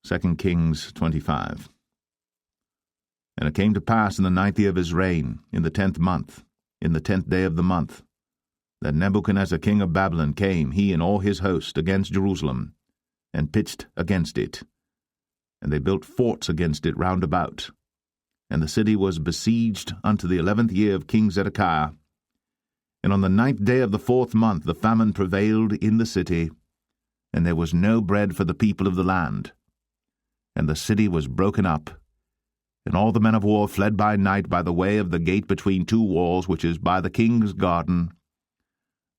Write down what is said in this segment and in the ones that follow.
2 Kings 25. And it came to pass in the 9th year of his reign, in the 10th month, in the 10th day of the month, that Nebuchadnezzar king of Babylon came, he and all his host, against Jerusalem, and pitched against it. And they built forts against it round about. And the city was besieged unto the 11th year of King Zedekiah. And on the 9th day of the 4th month the famine prevailed in the city, and there was no bread for the people of the land. And the city was broken up, and all the men of war fled by night by the way of the gate between two walls, which is by the king's garden.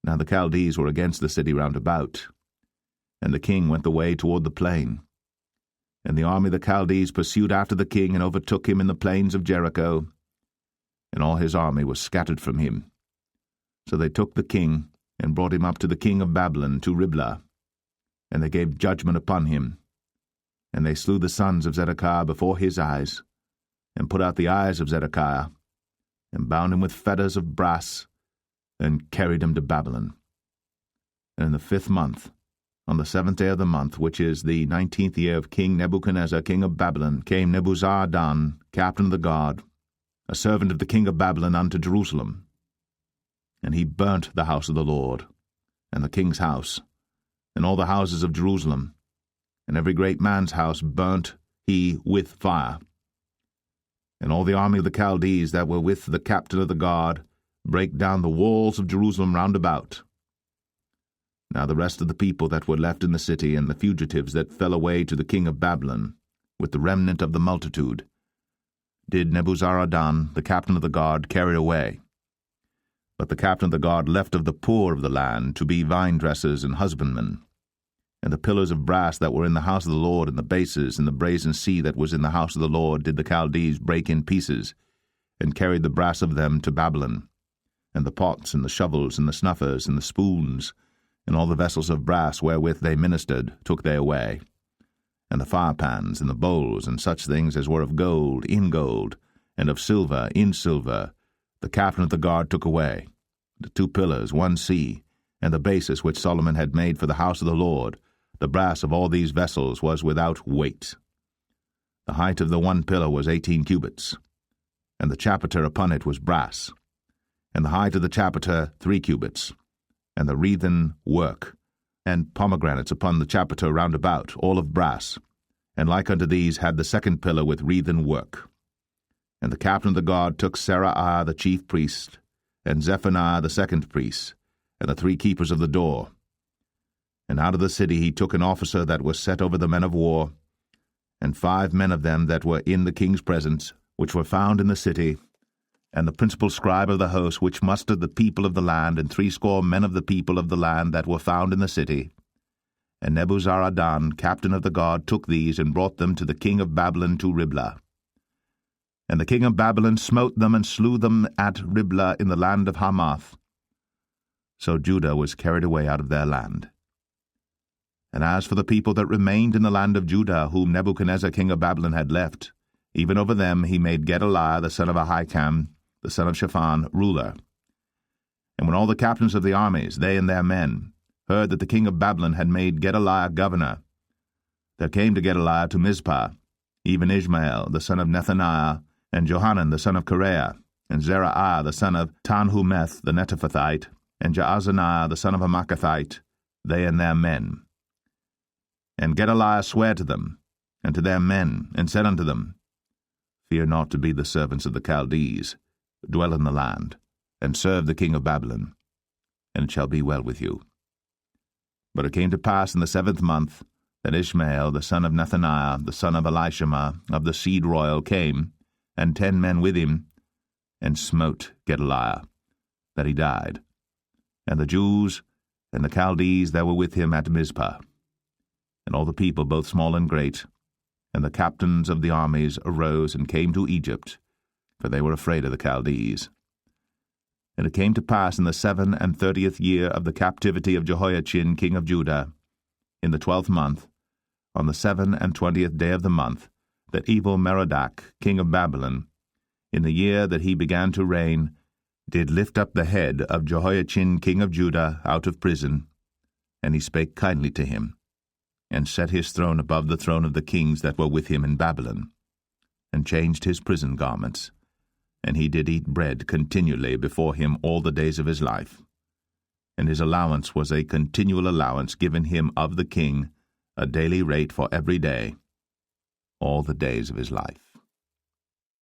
Now the Chaldees were against the city round about, and the king went the way toward the plain. And the army of the Chaldees pursued after the king, and overtook him in the plains of Jericho, and all his army was scattered from him. So they took the king, and brought him up to the king of Babylon, to Riblah, and they gave judgment upon him. And they slew the sons of Zedekiah before his eyes, and put out the eyes of Zedekiah, and bound him with fetters of brass, and carried him to Babylon. And in the 5th month, on the 7th day of the month, which is the 19th year of King Nebuchadnezzar, king of Babylon, came Nebuzaradan, captain of the guard, a servant of the king of Babylon, unto Jerusalem. And he burnt the house of the Lord, and the king's house, and all the houses of Jerusalem, and every great man's house burnt he with fire. And all the army of the Chaldees that were with the captain of the guard brake down the walls of Jerusalem round about. Now the rest of the people that were left in the city, and the fugitives that fell away to the king of Babylon, with the remnant of the multitude, did Nebuzaradan, the captain of the guard, carry away. But the captain of the guard left of the poor of the land to be vine-dressers and husbandmen. And the pillars of brass that were in the house of the Lord, and the bases, and the brazen sea that was in the house of the Lord, did the Chaldees break in pieces, and carried the brass of them to Babylon. And the pots, and the shovels, and the snuffers, and the spoons, and all the vessels of brass wherewith they ministered, took they away. And the firepans, and the bowls, and such things as were of gold, in gold, and of silver, in silver, the captain of the guard took away. The 2 pillars, 1 sea, and the basis which Solomon had made for the house of the Lord, the brass of all these vessels was without weight. The height of the 1 pillar was 18 cubits, and the chapiter upon it was brass, and the height of the chapiter 3 cubits, and the wreathen work, and pomegranates upon the chapiter round about, all of brass, and like unto these had the 2nd pillar with wreathen work. And the captain of the guard took Seraiah the chief priest, and Zephaniah the 2nd priest, and the 3 keepers of the door. And out of the city he took an officer that was set over the men of war, and 5 men of them that were in the king's presence, which were found in the city, and the principal scribe of the host, which mustered the people of the land, and 60 men of the people of the land that were found in the city. And Nebuzaradan, captain of the guard, took these, and brought them to the king of Babylon to Riblah. And the king of Babylon smote them, and slew them at Riblah in the land of Hamath. So Judah was carried away out of their land. And as for the people that remained in the land of Judah, whom Nebuchadnezzar king of Babylon had left, even over them he made Gedaliah the son of Ahikam, the son of Shaphan, ruler. And when all the captains of the armies, they and their men, heard that the king of Babylon had made Gedaliah governor, there came to Gedaliah to Mizpah, even Ishmael the son of Nethaniah, and Johanan the son of Seraiah, and Seraiah the son of Tanhumeth the Netophathite, and Jaazaniah the son of a Maacathite, they and their men. And Gedaliah sware to them, and to their men, and said unto them, Fear not to be the servants of the Chaldees, dwell in the land, and serve the king of Babylon, and it shall be well with you. But it came to pass in the 7th month, that Ishmael the son of Nethaniah, the son of Elishama, of the seed royal, came, and 10 men with him, and smote Gedaliah, that he died, and the Jews and the Chaldees that were with him at Mizpah. And all the people, both small and great, and the captains of the armies arose and came to Egypt, for they were afraid of the Chaldees. And it came to pass in the 37th year of the captivity of Jehoiachin king of Judah, in the 12th month, on the 27th day of the month, that evil Merodach king of Babylon, in the year that he began to reign, did lift up the head of Jehoiachin king of Judah out of prison, and he spake kindly to him. and set his throne above the throne of the kings that were with him in Babylon, and changed his prison garments, and he did eat bread continually before him all the days of his life. And his allowance was a continual allowance given him of the king, a daily rate for every day, all the days of his life.